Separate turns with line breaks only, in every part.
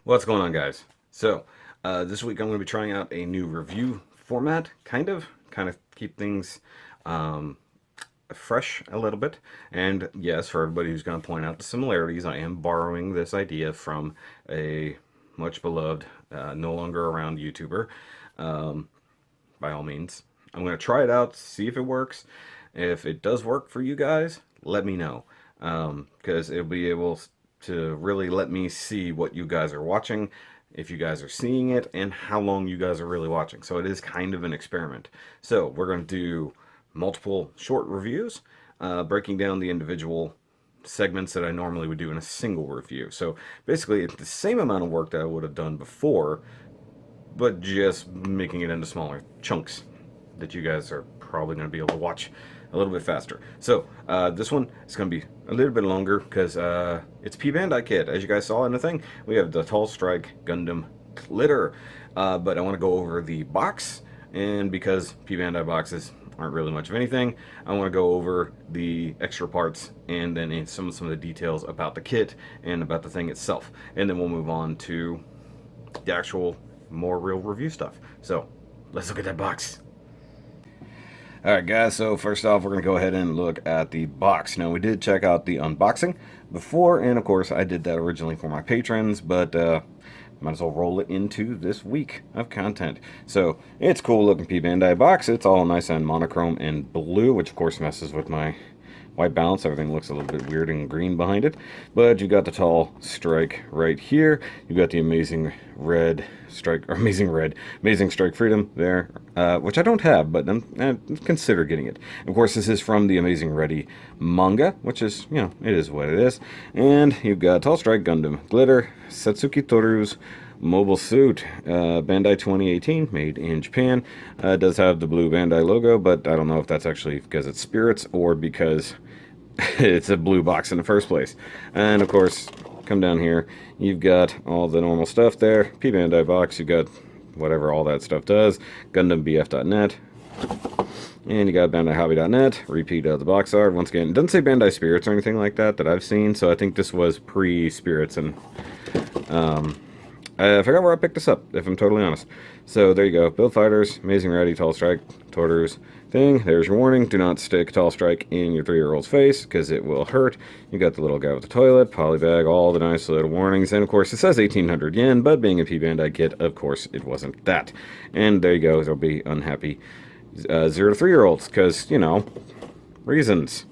What's going on, guys? So, this week I'm going to be trying out a new review format, kind of keep things um, fresh a little bit. And yes, for everybody who's going to point out the similarities, I am borrowing this idea from a much beloved, no longer around YouTuber. Um, by all means, I'm going to try it out, see if it works. If it does work for you guys, let me know, because it'll be able to really let me see what you guys are watching, if you guys are seeing it, and how long you guys are really watching. So it is kind of an experiment. So we're going to do multiple short reviews, breaking down the individual segments that I normally would do in a single review. So basically, it's the same amount of work that I would have done before, but just making it into smaller chunks that you guys are probably going to be able to watch a little bit faster. So this one is going to be a little bit longer because it's P-Bandai kit. As you guys saw in the thing, we have the Tall Strike Gundam Glitter. But I want to go over the box, and because P-Bandai boxes aren't really much of anything, I want to go over the extra parts and then in some of the details about the kit and about the thing itself. And then we'll move on to the actual more real review stuff. So let's look at that box. Alright guys, so first off we're going to go ahead and look at the box. Now we did check out the unboxing before, and of course I did that originally for my patrons, but might as well roll it into this week of content. So it's cool looking P-Bandai box. It's all nice and monochrome and blue, which of course messes with my white balance. Everything looks a little bit weird and green behind it. But you got the Tall Strike right here. You got the amazing red strike, or amazing strike freedom there, which I don't have, but I'm consider getting it. Of course, this is from the Amazing Ready manga, which is, it is what it is. And you've got Tall Strike Gundam Glitter, Satsuki Toru's mobile suit, Bandai 2018, made in Japan. It does have the blue Bandai logo, but I don't know if that's actually because it's spirits or because it's a blue box in the first place. And of course, come down here, you've got all the normal stuff there. P-Bandai box, you've got whatever all that stuff does. GundamBF.net. And you got BandaiHobby.net, repeat of the box art. Once again, it doesn't say Bandai Spirits or anything like that I've seen, so I think this was pre-Spirits, and I forgot where I picked this up, if I'm totally honest. So there you go. Build Fighters, Amazing Ready, Tall Strike, Torters thing. There's your warning. Do not stick Tall Strike in your 3-year-old's face, because it will hurt. You got the little guy with the toilet, polybag, all the nice little warnings. And of course, it says 1,800 yen, but being a P-Bandai kit, of course, it wasn't that. And there you go. There'll be unhappy 0 to 3-year-olds, because, reasons.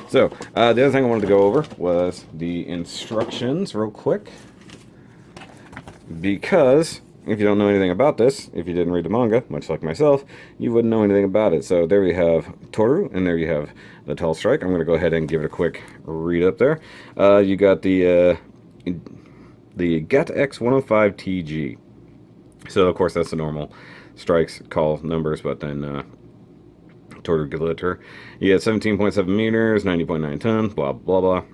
So, the other thing I wanted to go over was the instructions real quick. Because if you don't know anything about this, if you didn't read the manga, much like myself, you wouldn't know anything about it. So there you have Toru, and there you have the Tall Strike. I'm going to go ahead and give it a quick read up there. You got the GET X105TG. So of course that's the normal strikes call numbers, but then Toru Glitter. You got 17.7 meters, 90.9 tons, blah blah blah.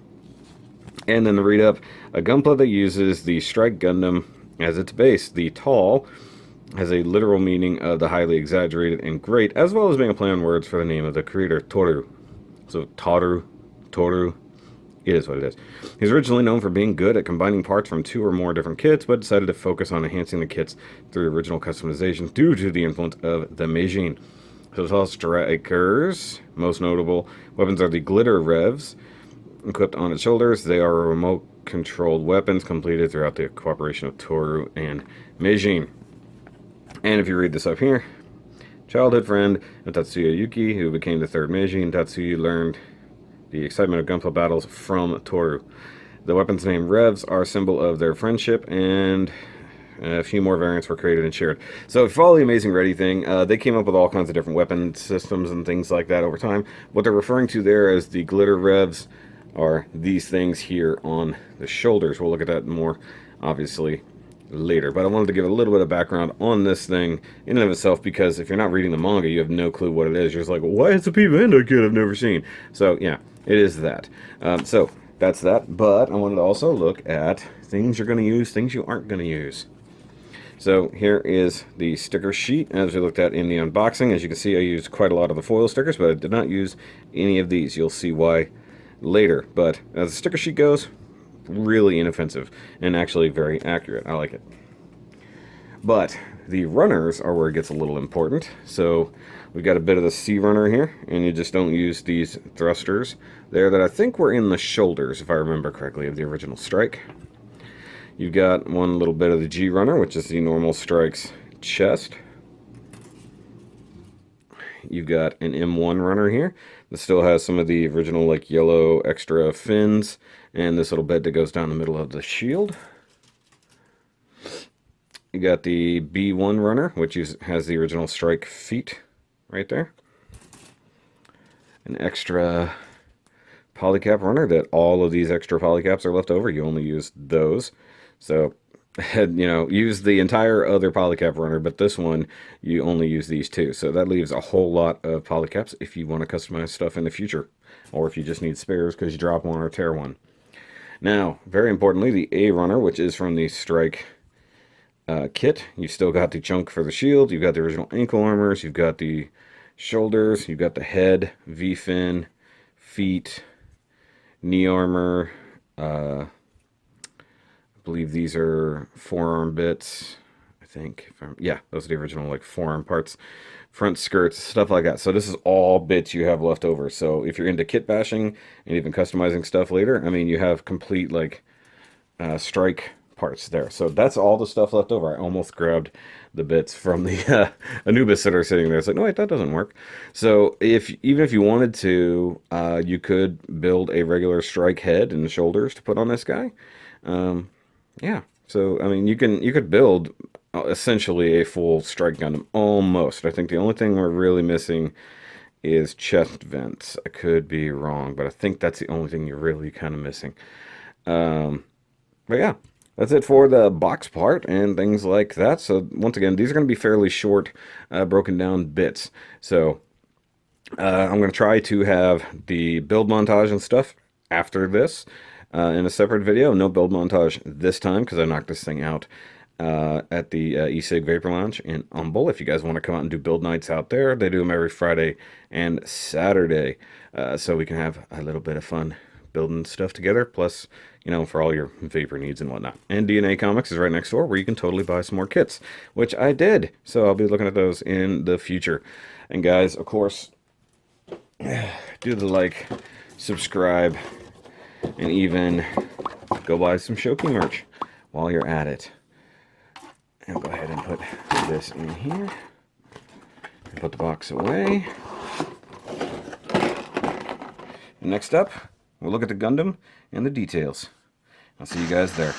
And then the read up, a gunpla that uses the Strike Gundam as its base. The tall has a literal meaning of the highly exaggerated and great, as well as being a play on words for the name of the creator, Toru. So Toru, it is what it is. He's originally known for being good at combining parts from 2 or more different kits, but decided to focus on enhancing the kits through original customization due to the influence of the Meijin. So Tall Strikers, most notable weapons are the Glitter Revs, equipped on its shoulders. They are remote controlled weapons completed throughout the cooperation of Toru and Meijin. And if you read this up here, childhood friend of Tatsuya Yuki, who became the third Meijin, Tatsuya learned the excitement of gunpla battles from Toru. The weapons named Revs are a symbol of their friendship, and a few more variants were created and shared. So if you follow the Amazing Ready thing, they came up with all kinds of different weapon systems and things like that over time. What they're referring to there as the Glitter Revs are these things here on the shoulders. We'll look at that more, obviously, later. But I wanted to give a little bit of background on this thing in and of itself, because if you're not reading the manga, you have no clue what it is. You're just like, why is it a P-Bandai kit I've never seen? So, yeah, it is that. So, that's that. But I wanted to also look at things you're going to use, things you aren't going to use. So here is the sticker sheet, as we looked at in the unboxing. As you can see, I used quite a lot of the foil stickers, but I did not use any of these. You'll see why later. But as the sticker sheet goes, really inoffensive and actually very accurate. I like it. But the runners are where it gets a little important. So we've got a bit of the C runner here, and you just don't use these thrusters there that I think were in the shoulders, if I remember correctly, of the original strike. You've got one little bit of the G runner, which is the normal strike's chest. You've got an M1 runner here that still has some of the original like yellow extra fins and this little bit that goes down the middle of the shield. You got the B1 runner, which has the original strike feet right there. An extra polycap runner that all of these extra polycaps are left over. You only use those. So, you know, use the entire other polycap runner, but this one, you only use these two. So that leaves a whole lot of polycaps if you want to customize stuff in the future. Or if you just need spares because you drop one or tear one. Now, very importantly, the A runner, which is from the strike kit. You've still got the chunk for the shield. You've got the original ankle armors. You've got the shoulders. You've got the head, V-fin, feet, knee armor. I believe these are forearm bits. I think. Yeah, those are the original like forearm parts. Front skirts, stuff like that. So this is all bits you have left over. So if you're into kit bashing and even customizing stuff later, I mean, you have complete like strike parts there. So that's all the stuff left over. I almost grabbed the bits from the Anubis that are sitting there. It's like, no, wait, that doesn't work. So even if you wanted to, you could build a regular strike head and shoulders to put on this guy. Yeah. So I mean, you could build essentially a full strike Gundam almost. I think the only thing we're really missing is chest vents. I could be wrong, but I think that's the only thing you're really kind of missing. But yeah, that's it for the box part and things like that. So once again, these are going to be fairly short, broken down bits. So I'm going to try to have the build montage and stuff after this in a separate video. No build montage this time because I knocked this thing out at the eSig Vapor Lounge in Humble. If you guys want to come out and do build nights out there, they do them every Friday and Saturday. So we can have a little bit of fun building stuff together. Plus, you know, for all your vapor needs and whatnot. And DNA Comics is right next door where you can totally buy some more kits, which I did. So I'll be looking at those in the future. And guys, of course, do the like, subscribe, and even go buy some Shoki merch while you're at it. And I'll go ahead and put this in here. And put the box away. And next up, we'll look at the Gundam and the details. I'll see you guys there.